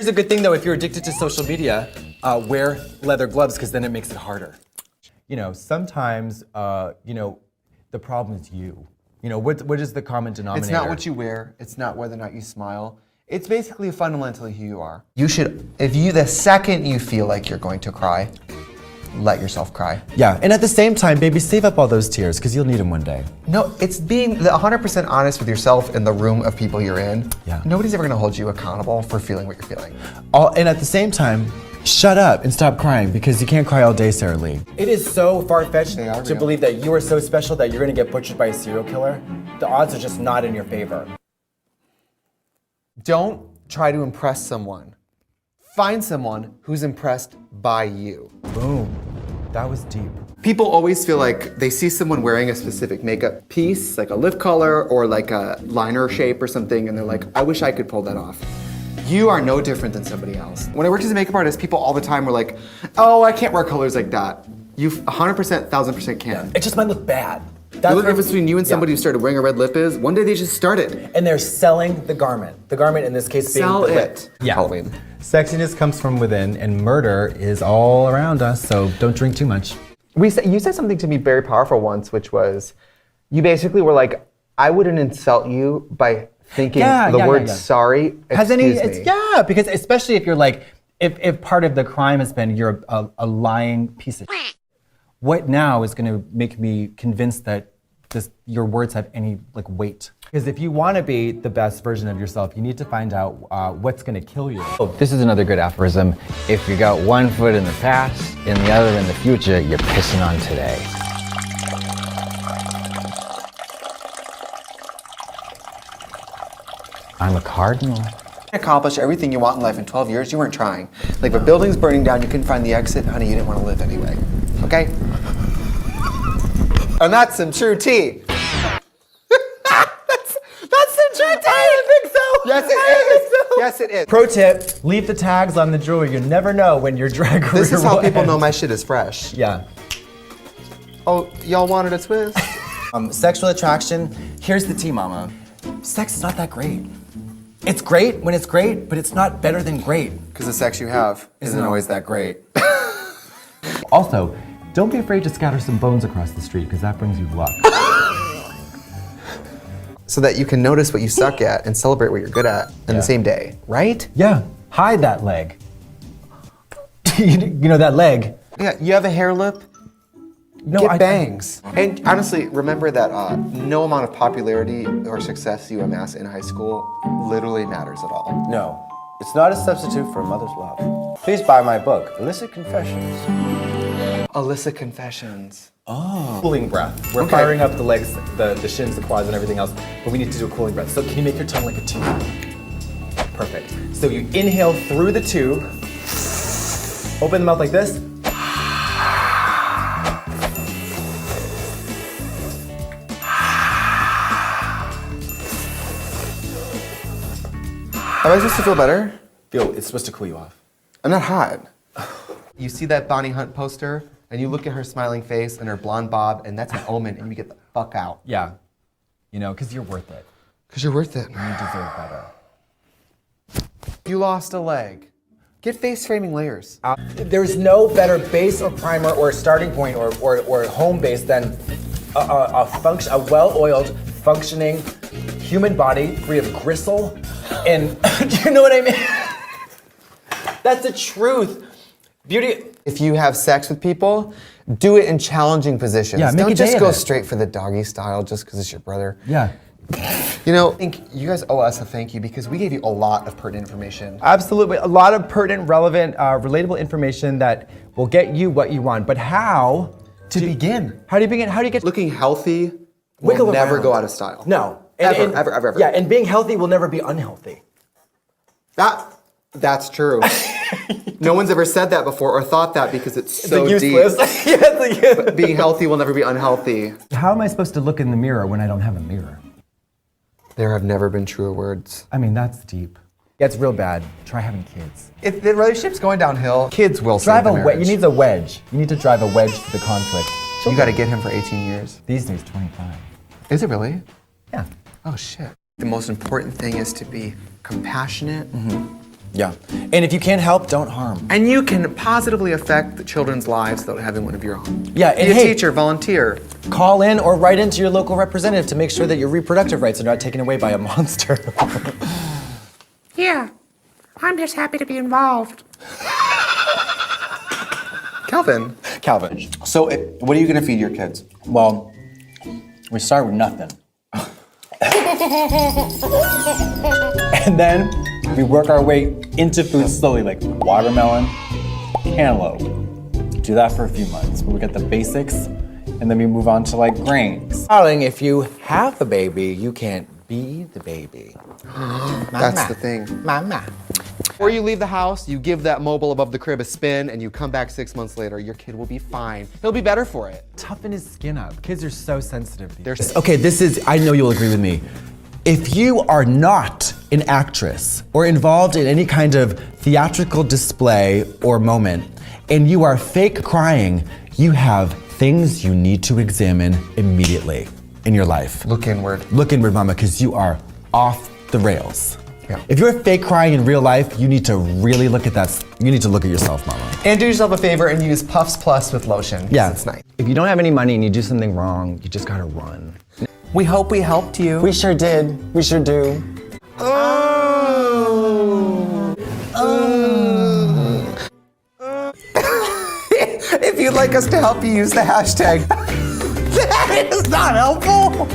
Here's a good thing though, if you're addicted to social media, wear leather gloves because then it makes it harder. You know, sometimes, you know, the problem is you. You know, what is the common denominator? It's not what you wear. It's not whether or not you smile. It's basically fundamentally who you are. You should, the second you feel like you're going to cry, let yourself cry. Yeah, and at the same time, baby, save up all those tears because you'll need them one day. No, it's being 100% honest with yourself in the room of people you're in. Yeah. Nobody's ever gonna hold you accountable for feeling what you're feeling. And at the same time, shut up and stop crying because you can't cry all day, Sarah Lee. It is so far-fetched to real. believe that you are so special that you're gonna get butchered by a serial killer. The odds are just not in your favor. Don't try to impress someone. Find someone who's impressed by you. Boom. That was deep. People always feel like they see someone wearing a specific makeup piece, like a lip color or like a liner shape or something, and they're like, I wish I could pull that off. You are no different than somebody else. When I worked as a makeup artist, people all the time were like, oh, I can't wear colors like that. You 100%, 1000% can. It just might look bad. The only difference between you and somebody who started wearing a red lip is one day they just started. And they're selling the garment. The garment in this case being Sell the lip. it. Yeah. Halloween. Sexiness comes from within and murder is all around us, so don't drink too much. You said something to me very powerful once, which was, you basically were like, I wouldn't insult you by thinking the word sorry, excuse me. Yeah, because especially if you're like, if part of the crime has been you're a lying piece of shit, what now is gonna make me convinced that your words have any like weight? Because if you wanna be the best version of yourself, you need to find out what's gonna kill you. Oh, this is another good aphorism. If you got one foot in the past and the other in the future, you're pissing on today. I'm a cardinal. Accomplish everything you want in life in 12 years, you weren't trying. Like if a building's burning down, you couldn't find the exit, honey, you didn't want to live anyway, okay? And that's some true tea. that's some true tea! I think so! Yes, it is! So. Yes, it is. Pro tip, leave the tags on the jewelry. You never know when your drag career This is how will people end. know my shit is fresh. Yeah. Oh, y'all wanted a twist? Sexual attraction, here's the tea, mama. Sex is not that great. It's great when it's great, but it's not better than great. Because the sex you have isn't always that great. Also, don't be afraid to scatter some bones across the street because that brings you luck. So that you can notice what you suck at and celebrate what you're good at in the same day, right? Yeah, hide that leg. you know that leg. Yeah, you have a hair lip? No, Get bangs. And honestly, remember that no amount of popularity or success you amass in high school literally matters at all. No, it's not a substitute for a mother's love. Please buy my book, Illicit Confessions. Illicit Confessions. Cooling breath. We're firing up the legs, the shins, the quads, and everything else, but we need to do a cooling breath. So can you make your tongue like a tube? Perfect. So you inhale through the tube, open the mouth like this. Am I supposed to feel better? It's supposed to cool you off. I'm not hot. You see that Bonnie Hunt poster, and you look at her smiling face and her blonde bob, and that's an omen, and you get the fuck out. Yeah, you know, because you're worth it. Because you're worth it. You deserve better. You lost a leg. Get face framing layers. There's no better base or primer or starting point or home base than a well-oiled, functioning human body free of gristle and do you know what I mean? That's the truth. Beauty. If you have sex with people, do it in challenging positions. Yeah, make Don't a day just of go it. straight for the doggy style just because it's your brother. Yeah. You know, I think you guys owe us a thank you because we gave you a lot of pertinent information. Absolutely, a lot of pertinent, relevant, relatable information that will get you what you want. But how To begin. How do you begin? How do you get? Looking healthy will Wiggle never around. go out of style. No. Ever. Yeah, and being healthy will never be unhealthy. That's true. No one's ever said that before or thought that because it's so It's deep. useless. Yeah, it's like, But being healthy will never be unhealthy. How am I supposed to look in the mirror when I don't have a mirror? There have never been truer words. I mean, that's deep. Yeah, it's real bad. Try having kids. If the relationship's going downhill, kids will Drive save a the wedge. marriage. You need a wedge. You need to drive a wedge to the conflict. You gotta get him for 18 years. These days, 25. Is it really? Yeah. Oh shit. The most important thing is to be compassionate Yeah. And if you can't help, don't harm. And you can positively affect the children's lives without having one of your own. Yeah, and Be a hey- teacher, volunteer. Call in or write into your local representative to make sure that your reproductive rights are not taken away by a monster. Yeah, I'm just happy to be involved. Calvin. Calvin, so what are you gonna feed your kids? Well, we start with nothing. And then we work our way into food slowly, like watermelon, cantaloupe. Do that for a few months. We get the basics, and then we move on to like grains. Darling, if you have a baby, you can't be the baby. That's the thing. Mama. Before you leave the house, you give that mobile above the crib a spin, and you come back 6 months later, your kid will be fine. He'll be better for it. Toughen his skin up. Kids are so sensitive. Okay, this is, I know you'll agree with me. If you are not an actress or involved in any kind of theatrical display or moment, and you are fake crying, you have things you need to examine immediately in your life. Look inward. Look inward, mama, because you are off the rails. Yeah. If you're fake crying in real life, you need to really look at that. You need to look at yourself, mama. And do yourself a favor and use Puffs Plus with lotion. 'Cause Yeah. It's nice. If you don't have any money and you do something wrong, you just gotta run. We hope we helped you. We sure did. We sure do. If you'd like us to help you, use the hashtag. That is not helpful.